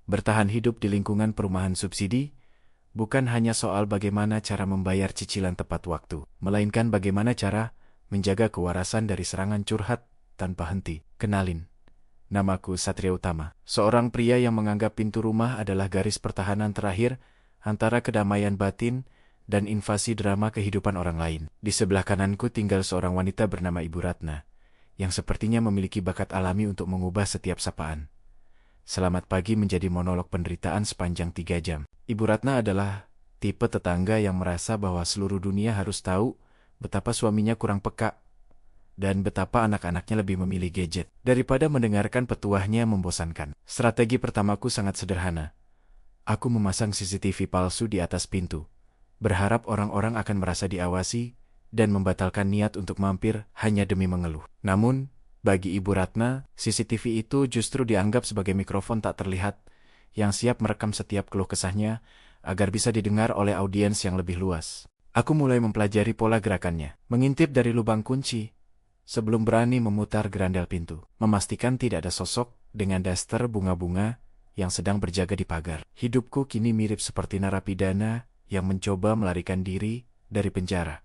Bertahan hidup di lingkungan perumahan subsidi bukan hanya soal bagaimana cara membayar cicilan tepat waktu, melainkan bagaimana cara menjaga kewarasan dari serangan curhat tanpa henti. Kenalin, namaku Satria Utama, seorang pria yang menganggap pintu rumah adalah garis pertahanan terakhir antara kedamaian batin dan invasi drama kehidupan orang lain. Di sebelah kananku tinggal seorang wanita bernama Ibu Ratna, yang sepertinya memiliki bakat alami untuk mengubah setiap sapaan. Selamat pagi menjadi monolog penderitaan sepanjang 3 jam. Ibu Ratna adalah tipe tetangga yang merasa bahwa seluruh dunia harus tahu betapa suaminya kurang peka dan betapa anak-anaknya lebih memilih gadget daripada mendengarkan petuahnya membosankan. Strategi pertamaku sangat sederhana. Aku memasang CCTV palsu di atas pintu, berharap orang-orang akan merasa diawasi dan membatalkan niat untuk mampir hanya demi mengeluh. Namun, bagi Ibu Ratna, CCTV itu justru dianggap sebagai mikrofon tak terlihat yang siap merekam setiap keluh kesahnya agar bisa didengar oleh audiens yang lebih luas. Aku mulai mempelajari pola gerakannya, mengintip dari lubang kunci sebelum berani memutar gerandel pintu, memastikan tidak ada sosok dengan daster bunga-bunga yang sedang berjaga di pagar. Hidupku kini mirip seperti narapidana yang mencoba melarikan diri dari penjara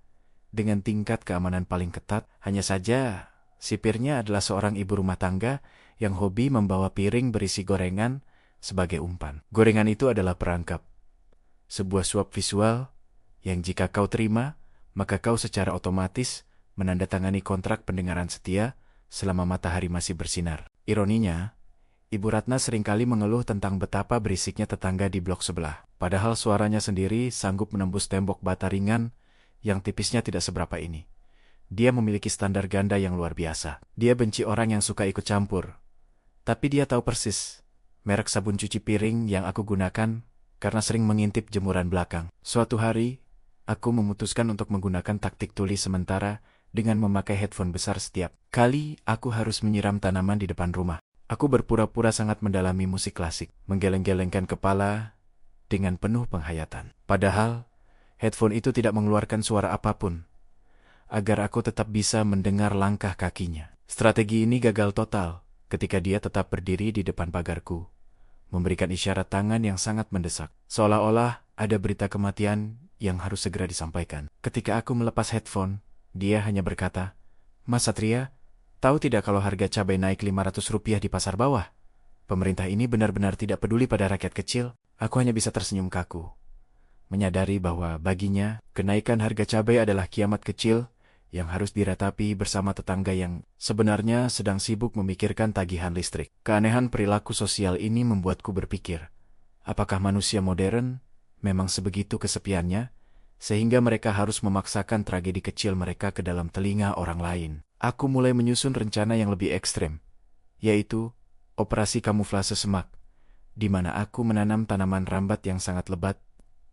dengan tingkat keamanan paling ketat. Hanya saja sipirnya adalah seorang ibu rumah tangga yang hobi membawa piring berisi gorengan sebagai umpan. Gorengan itu adalah perangkap, sebuah suap visual yang jika kau terima, maka kau secara otomatis menandatangani kontrak pendengaran setia selama matahari masih bersinar. Ironinya, Ibu Ratna seringkali mengeluh tentang betapa berisiknya tetangga di blok sebelah, padahal suaranya sendiri sanggup menembus tembok bata ringan yang tipisnya tidak seberapa ini. Dia memiliki standar ganda yang luar biasa. Dia benci orang yang suka ikut campur. Tapi dia tahu persis merek sabun cuci piring yang aku gunakan karena sering mengintip jemuran belakang. Suatu hari, aku memutuskan untuk menggunakan taktik tuli sementara dengan memakai headphone besar setiap kali aku harus menyiram tanaman di depan rumah. Aku berpura-pura sangat mendalami musik klasik, menggeleng-gelengkan kepala dengan penuh penghayatan. Padahal, headphone itu tidak mengeluarkan suara apapun, agar aku tetap bisa mendengar langkah kakinya. Strategi ini gagal total ketika dia tetap berdiri di depan pagarku, memberikan isyarat tangan yang sangat mendesak, seolah-olah ada berita kematian yang harus segera disampaikan. Ketika aku melepas headphone, dia hanya berkata, "Mas Satria, tahu tidak kalau harga cabai naik Rp500 di pasar bawah? Pemerintah ini benar-benar tidak peduli pada rakyat kecil." Aku hanya bisa tersenyum kaku, menyadari bahwa baginya, kenaikan harga cabai adalah kiamat kecil yang harus diratapi bersama tetangga yang sebenarnya sedang sibuk memikirkan tagihan listrik. Keanehan perilaku sosial ini membuatku berpikir, apakah manusia modern memang sebegitu kesepiannya, sehingga mereka harus memaksakan tragedi kecil mereka ke dalam telinga orang lain. Aku mulai menyusun rencana yang lebih ekstrem, yaitu operasi kamuflase semak, di mana aku menanam tanaman rambat yang sangat lebat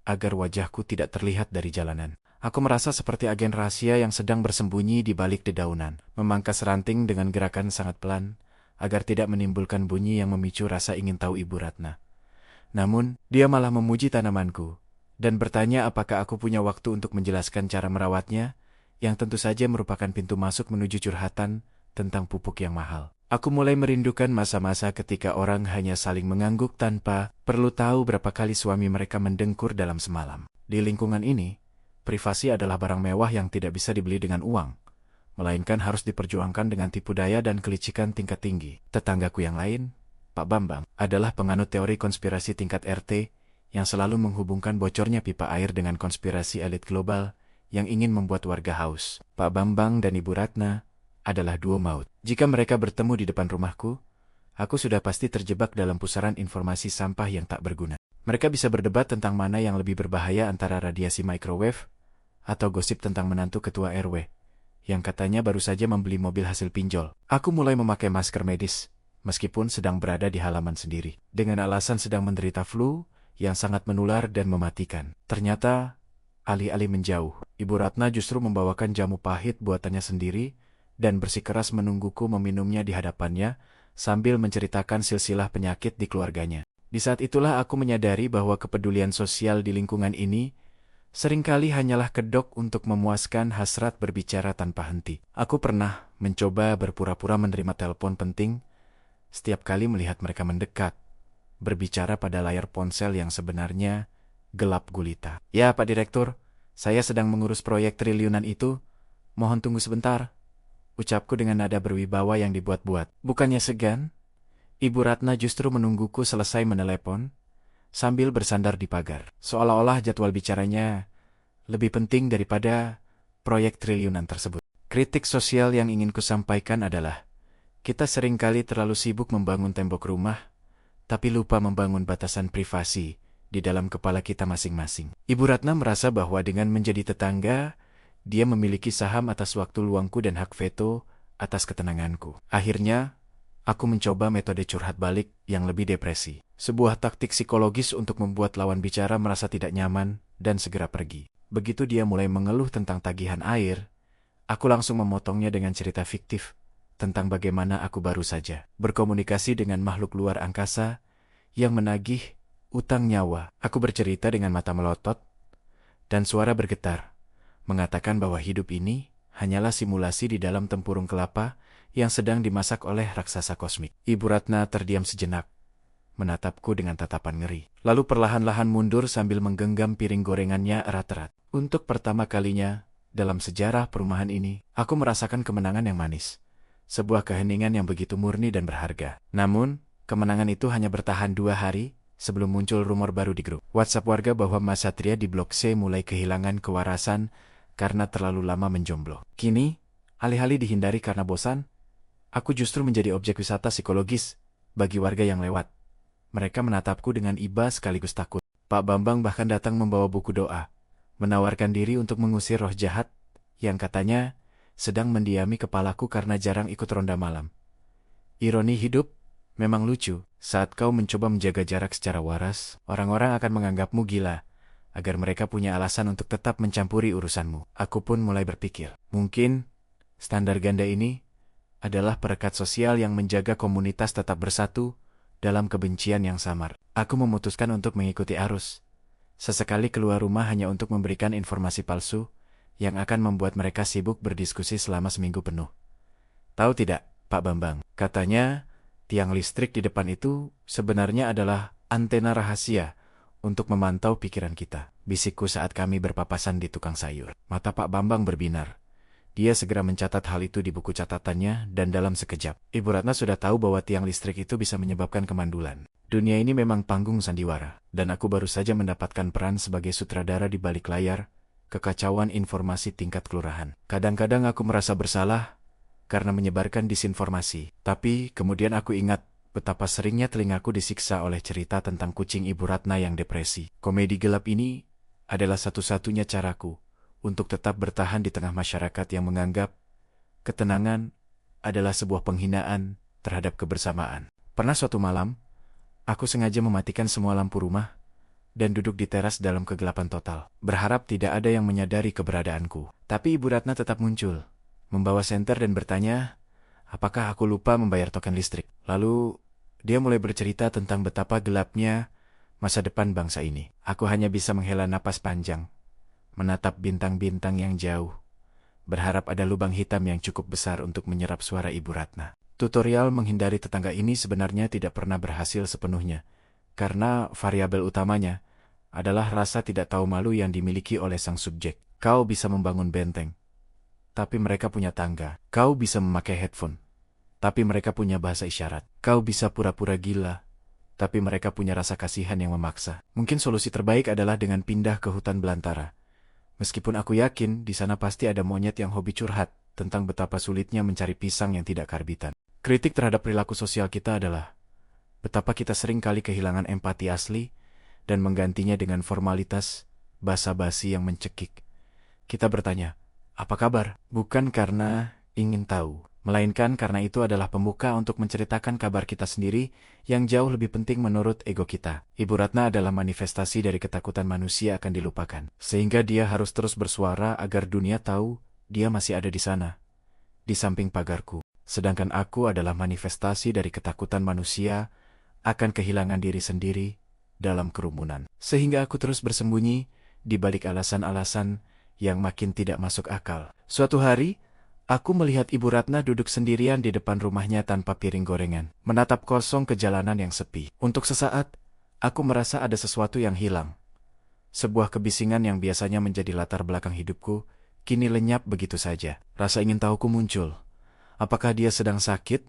agar wajahku tidak terlihat dari jalanan. Aku merasa seperti agen rahasia yang sedang bersembunyi di balik dedaunan, memangkas ranting dengan gerakan sangat pelan agar tidak menimbulkan bunyi yang memicu rasa ingin tahu Ibu Ratna. Namun, dia malah memuji tanamanku dan bertanya apakah aku punya waktu untuk menjelaskan cara merawatnya, yang tentu saja merupakan pintu masuk menuju curhatan tentang pupuk yang mahal. Aku mulai merindukan masa-masa ketika orang hanya saling mengangguk tanpa perlu tahu berapa kali suami mereka mendengkur dalam semalam. Di lingkungan ini, privasi adalah barang mewah yang tidak bisa dibeli dengan uang, melainkan harus diperjuangkan dengan tipu daya dan kelicikan tingkat tinggi. Tetanggaku yang lain, Pak Bambang, adalah penganut teori konspirasi tingkat RT yang selalu menghubungkan bocornya pipa air dengan konspirasi elit global yang ingin membuat warga haus. Pak Bambang dan Ibu Ratna adalah duo maut. Jika mereka bertemu di depan rumahku, aku sudah pasti terjebak dalam pusaran informasi sampah yang tak berguna. Mereka bisa berdebat tentang mana yang lebih berbahaya antara radiasi microwave atau gosip tentang menantu ketua RW yang katanya baru saja membeli mobil hasil pinjol. Aku mulai memakai masker medis, meskipun sedang berada di halaman sendiri, dengan alasan sedang menderita flu yang sangat menular dan mematikan. Ternyata, alih-alih menjauh, Ibu Ratna justru membawakan jamu pahit buatannya sendiri dan bersikeras menungguku meminumnya di hadapannya sambil menceritakan silsilah penyakit di keluarganya. Di saat itulah aku menyadari bahwa kepedulian sosial di lingkungan ini seringkali hanyalah kedok untuk memuaskan hasrat berbicara tanpa henti. Aku pernah mencoba berpura-pura menerima telepon penting setiap kali melihat mereka mendekat, berbicara pada layar ponsel yang sebenarnya gelap gulita. "Ya, Pak Direktur, saya sedang mengurus proyek triliunan itu. Mohon tunggu sebentar," ucapku dengan nada berwibawa yang dibuat-buat. Bukannya segan, Ibu Ratna justru menungguku selesai menelepon, sambil bersandar di pagar. Seolah-olah jadwal bicaranya lebih penting daripada proyek triliunan tersebut. Kritik sosial yang ingin kusampaikan adalah, kita seringkali terlalu sibuk membangun tembok rumah, tapi lupa membangun batasan privasi di dalam kepala kita masing-masing. Ibu Ratna merasa bahwa dengan menjadi tetangga, dia memiliki saham atas waktu luangku dan hak veto atas ketenanganku. Akhirnya, aku mencoba metode curhat balik yang lebih depresi. Sebuah taktik psikologis untuk membuat lawan bicara merasa tidak nyaman dan segera pergi. Begitu dia mulai mengeluh tentang tagihan air, aku langsung memotongnya dengan cerita fiktif tentang bagaimana aku baru saja berkomunikasi dengan makhluk luar angkasa yang menagih utang nyawa. Aku bercerita dengan mata melotot dan suara bergetar, mengatakan bahwa hidup ini hanyalah simulasi di dalam tempurung kelapa yang sedang dimasak oleh raksasa kosmik. Ibu Ratna terdiam sejenak, menatapku dengan tatapan ngeri. Lalu perlahan-lahan mundur sambil menggenggam piring gorengannya erat-erat. Untuk pertama kalinya dalam sejarah perumahan ini, aku merasakan kemenangan yang manis. Sebuah keheningan yang begitu murni dan berharga. Namun, kemenangan itu hanya bertahan 2 hari sebelum muncul rumor baru di grup WhatsApp warga bahwa Mas Satria di Blok C mulai kehilangan kewarasan karena terlalu lama menjomblo. Kini, alih-alih dihindari karena bosan, aku justru menjadi objek wisata psikologis bagi warga yang lewat. Mereka menatapku dengan iba sekaligus takut. Pak Bambang bahkan datang membawa buku doa, menawarkan diri untuk mengusir roh jahat yang katanya sedang mendiami kepalaku karena jarang ikut ronda malam. Ironi hidup memang lucu. Saat kau mencoba menjaga jarak secara waras, orang-orang akan menganggapmu gila, agar mereka punya alasan untuk tetap mencampuri urusanmu. Aku pun mulai berpikir, mungkin standar ganda ini adalah perekat sosial yang menjaga komunitas tetap bersatu dalam kebencian yang samar. Aku memutuskan untuk mengikuti arus. Sesekali keluar rumah hanya untuk memberikan informasi palsu yang akan membuat mereka sibuk berdiskusi selama seminggu penuh. Tahu tidak, Pak Bambang, katanya tiang listrik di depan itu sebenarnya adalah antena rahasia untuk memantau pikiran kita, bisikku saat kami berpapasan di tukang sayur. Mata Pak Bambang berbinar. Dia segera mencatat hal itu di buku catatannya dan dalam sekejap, Ibu Ratna sudah tahu bahwa tiang listrik itu bisa menyebabkan kemandulan. Dunia ini memang panggung sandiwara, dan aku baru saja mendapatkan peran sebagai sutradara di balik layar kekacauan informasi tingkat kelurahan. Kadang-kadang aku merasa bersalah karena menyebarkan disinformasi, tapi kemudian aku ingat betapa seringnya telingaku disiksa oleh cerita tentang kucing Ibu Ratna yang depresi. Komedi gelap ini adalah satu-satunya caraku untuk tetap bertahan di tengah masyarakat yang menganggap ketenangan adalah sebuah penghinaan terhadap kebersamaan. Pernah suatu malam, aku sengaja mematikan semua lampu rumah dan duduk di teras dalam kegelapan total, berharap tidak ada yang menyadari keberadaanku. Tapi Ibu Ratna tetap muncul, membawa senter dan bertanya, apakah aku lupa membayar token listrik. Lalu, dia mulai bercerita tentang betapa gelapnya masa depan bangsa ini. Aku hanya bisa menghela napas panjang, menatap bintang-bintang yang jauh, berharap ada lubang hitam yang cukup besar untuk menyerap suara Ibu Ratna. Tutorial menghindari tetangga ini sebenarnya tidak pernah berhasil sepenuhnya, karena variabel utamanya adalah rasa tidak tahu malu yang dimiliki oleh sang subjek. Kau bisa membangun benteng, tapi mereka punya tangga. Kau bisa memakai headphone, tapi mereka punya bahasa isyarat. Kau bisa pura-pura gila, tapi mereka punya rasa kasihan yang memaksa. Mungkin solusi terbaik adalah dengan pindah ke hutan belantara. Meskipun aku yakin di sana pasti ada monyet yang hobi curhat tentang betapa sulitnya mencari pisang yang tidak karbitan. Kritik terhadap perilaku sosial kita adalah betapa kita sering kali kehilangan empati asli dan menggantinya dengan formalitas basa-basi yang mencekik. Kita bertanya, apa kabar? Bukan karena ingin tahu, melainkan karena itu adalah pembuka untuk menceritakan kabar kita sendiri yang jauh lebih penting menurut ego kita. Ibu Ratna adalah manifestasi dari ketakutan manusia akan dilupakan, sehingga dia harus terus bersuara agar dunia tahu dia masih ada di sana, di samping pagarku. Sedangkan aku adalah manifestasi dari ketakutan manusia akan kehilangan diri sendiri dalam kerumunan. Sehingga aku terus bersembunyi di balik alasan-alasan yang makin tidak masuk akal. Suatu hari, Aku melihat Ibu Ratna duduk sendirian di depan rumahnya tanpa piring gorengan, menatap kosong ke jalanan yang sepi. Untuk sesaat, aku merasa ada sesuatu yang hilang. Sebuah kebisingan yang biasanya menjadi latar belakang hidupku, kini lenyap begitu saja. Rasa ingin tahuku muncul. Apakah dia sedang sakit?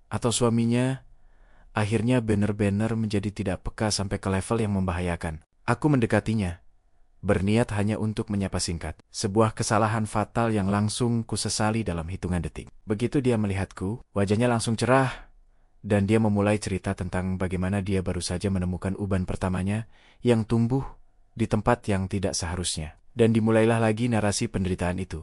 Atau suaminya akhirnya benar-benar menjadi tidak peka sampai ke level yang membahayakan. Aku mendekatinya, berniat hanya untuk menyapa singkat. Sebuah kesalahan fatal yang langsung kusesali dalam hitungan detik. Begitu dia melihatku, wajahnya langsung cerah, dan dia memulai cerita tentang bagaimana dia baru saja menemukan uban pertamanya yang tumbuh di tempat yang tidak seharusnya. Dan dimulailah lagi narasi penderitaan itu.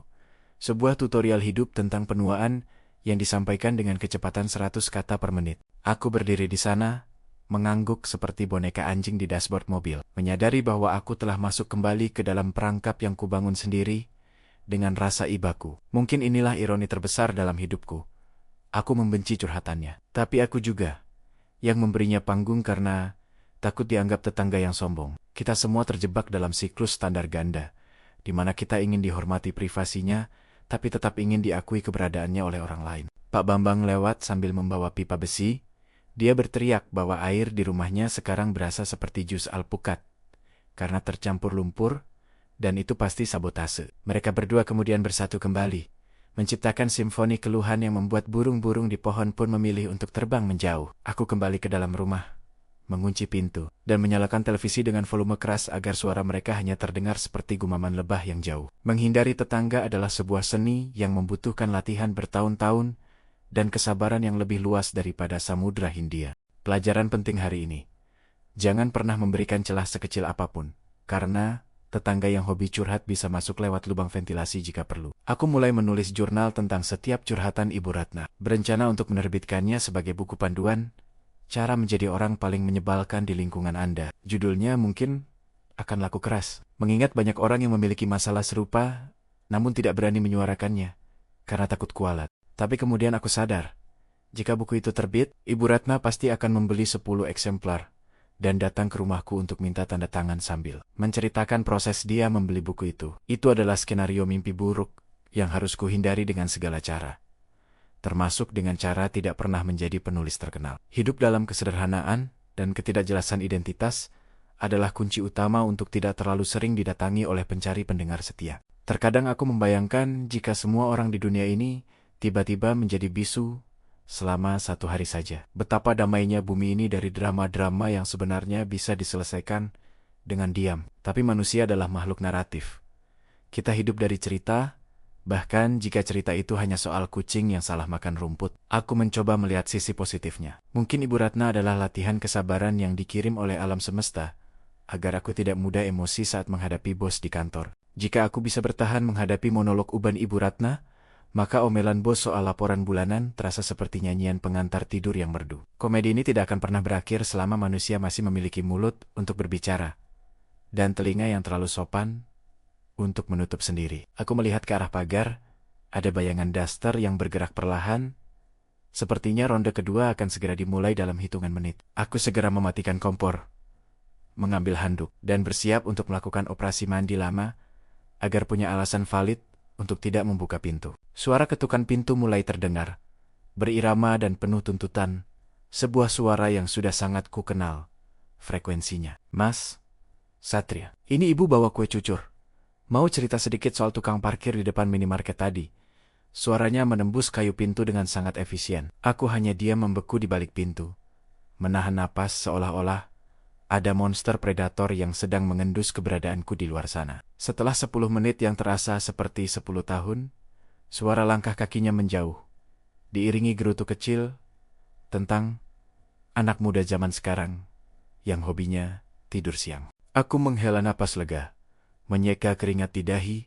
Sebuah tutorial hidup tentang penuaan yang disampaikan dengan kecepatan 100 kata per menit. Aku berdiri di sana, mengangguk seperti boneka anjing di dashboard mobil, menyadari bahwa aku telah masuk kembali ke dalam perangkap yang kubangun sendiri dengan rasa ibaku. Mungkin inilah ironi terbesar dalam hidupku. Aku membenci curhatannya, tapi aku juga yang memberinya panggung karena takut dianggap tetangga yang sombong. Kita semua terjebak dalam siklus standar ganda, di mana kita ingin dihormati privasinya, tapi tetap ingin diakui keberadaannya oleh orang lain. Pak Bambang lewat sambil membawa pipa besi. Dia berteriak bahwa air di rumahnya sekarang berasa seperti jus alpukat, karena tercampur lumpur, dan itu pasti sabotase. Mereka berdua kemudian bersatu kembali, menciptakan simfoni keluhan yang membuat burung-burung di pohon pun memilih untuk terbang menjauh. Aku kembali ke dalam rumah, mengunci pintu, dan menyalakan televisi dengan volume keras agar suara mereka hanya terdengar seperti gumaman lebah yang jauh. Menghindari tetangga adalah sebuah seni yang membutuhkan latihan bertahun-tahun dan kesabaran yang lebih luas daripada Samudra Hindia. Pelajaran penting hari ini: jangan pernah memberikan celah sekecil apapun, karena tetangga yang hobi curhat bisa masuk lewat lubang ventilasi jika perlu. Aku mulai menulis jurnal tentang setiap curhatan Ibu Ratna, berencana untuk menerbitkannya sebagai buku panduan, cara menjadi orang paling menyebalkan di lingkungan Anda. Judulnya mungkin akan laku keras, mengingat banyak orang yang memiliki masalah serupa, namun tidak berani menyuarakannya, karena takut kualat. Tapi kemudian aku sadar, jika buku itu terbit, Ibu Ratna pasti akan membeli 10 eksemplar, dan datang ke rumahku untuk minta tanda tangan sambil menceritakan proses dia membeli buku itu. Itu adalah skenario mimpi buruk yang harus kuhindari dengan segala cara, termasuk dengan cara tidak pernah menjadi penulis terkenal. Hidup dalam kesederhanaan dan ketidakjelasan identitas adalah kunci utama untuk tidak terlalu sering didatangi oleh pencari pendengar setia. Terkadang aku membayangkan jika semua orang di dunia ini tiba-tiba menjadi bisu selama 1 hari saja. Betapa damainya bumi ini dari drama-drama yang sebenarnya bisa diselesaikan dengan diam. Tapi manusia adalah makhluk naratif. Kita hidup dari cerita. Bahkan jika cerita itu hanya soal kucing yang salah makan rumput, aku mencoba melihat sisi positifnya. Mungkin Ibu Ratna adalah latihan kesabaran yang dikirim oleh alam semesta, agar aku tidak mudah emosi saat menghadapi bos di kantor. Jika aku bisa bertahan menghadapi monolog uban Ibu Ratna, maka omelan bos soal laporan bulanan terasa seperti nyanyian pengantar tidur yang merdu. Komedi ini tidak akan pernah berakhir selama manusia masih memiliki mulut untuk berbicara, dan telinga yang terlalu sopan untuk menutup sendiri. Aku melihat ke arah pagar, ada bayangan daster yang bergerak perlahan. Sepertinya ronde kedua akan segera dimulai dalam hitungan menit. Aku segera mematikan kompor, mengambil handuk, dan bersiap untuk melakukan operasi mandi lama, agar punya alasan valid untuk tidak membuka pintu. Suara ketukan pintu mulai terdengar, berirama dan penuh tuntutan, sebuah suara yang sudah sangat ku kenal frekuensinya. Mas Satria, ini ibu bawa kue cucur. Mau cerita sedikit soal tukang parkir di depan minimarket tadi. Suaranya menembus kayu pintu dengan sangat efisien. Aku hanya diam membeku di balik pintu, menahan napas seolah-olah ada monster predator yang sedang mengendus keberadaanku di luar sana. Setelah 10 menit yang terasa seperti 10 tahun, suara langkah kakinya menjauh, diiringi gerutu kecil tentang anak muda zaman sekarang yang hobinya tidur siang. Aku menghela napas lega, menyeka keringat di dahi,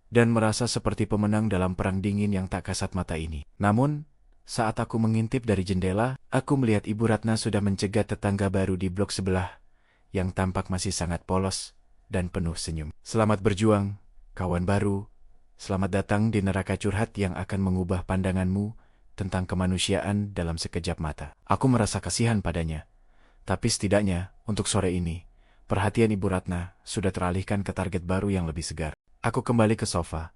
dan merasa seperti pemenang dalam perang dingin yang tak kasat mata ini. Namun, saat aku mengintip dari jendela, aku melihat Ibu Ratna sudah mencegat tetangga baru di blok sebelah, yang tampak masih sangat polos dan penuh senyum. Selamat berjuang, kawan baru. Selamat datang di neraka curhat yang akan mengubah pandanganmu tentang kemanusiaan dalam sekejap mata. Aku merasa kasihan padanya. Tapi setidaknya, untuk sore ini, perhatian Ibu Ratna sudah teralihkan ke target baru yang lebih segar. Aku kembali ke sofa,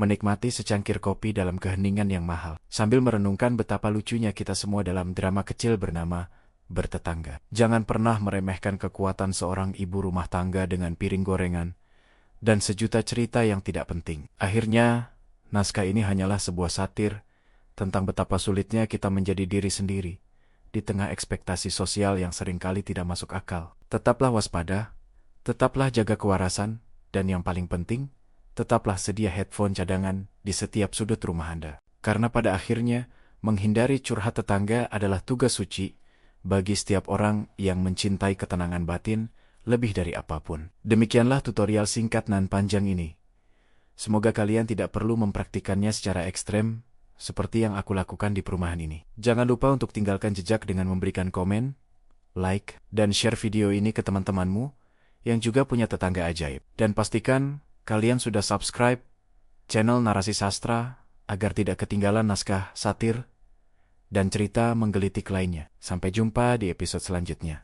menikmati secangkir kopi dalam keheningan yang mahal, sambil merenungkan betapa lucunya kita semua dalam drama kecil bernama bertetangga. Jangan pernah meremehkan kekuatan seorang ibu rumah tangga dengan piring gorengan dan sejuta cerita yang tidak penting. Akhirnya, naskah ini hanyalah sebuah satir tentang betapa sulitnya kita menjadi diri sendiri di tengah ekspektasi sosial yang seringkali tidak masuk akal. Tetaplah waspada, tetaplah jaga kewarasan, dan yang paling penting, tetaplah sedia headphone cadangan di setiap sudut rumah Anda. Karena pada akhirnya, menghindari curhat tetangga adalah tugas suci bagi setiap orang yang mencintai ketenangan batin lebih dari apapun. Demikianlah tutorial singkat nan panjang ini. Semoga kalian tidak perlu mempraktikannya secara ekstrem seperti yang aku lakukan di perumahan ini. Jangan lupa untuk tinggalkan jejak dengan memberikan komen, like, dan share video ini ke teman-temanmu yang juga punya tetangga ajaib. Dan pastikan kalian sudah subscribe channel Narasi Sastra agar tidak ketinggalan naskah satir dan cerita menggelitik lainnya. Sampai jumpa di episode selanjutnya.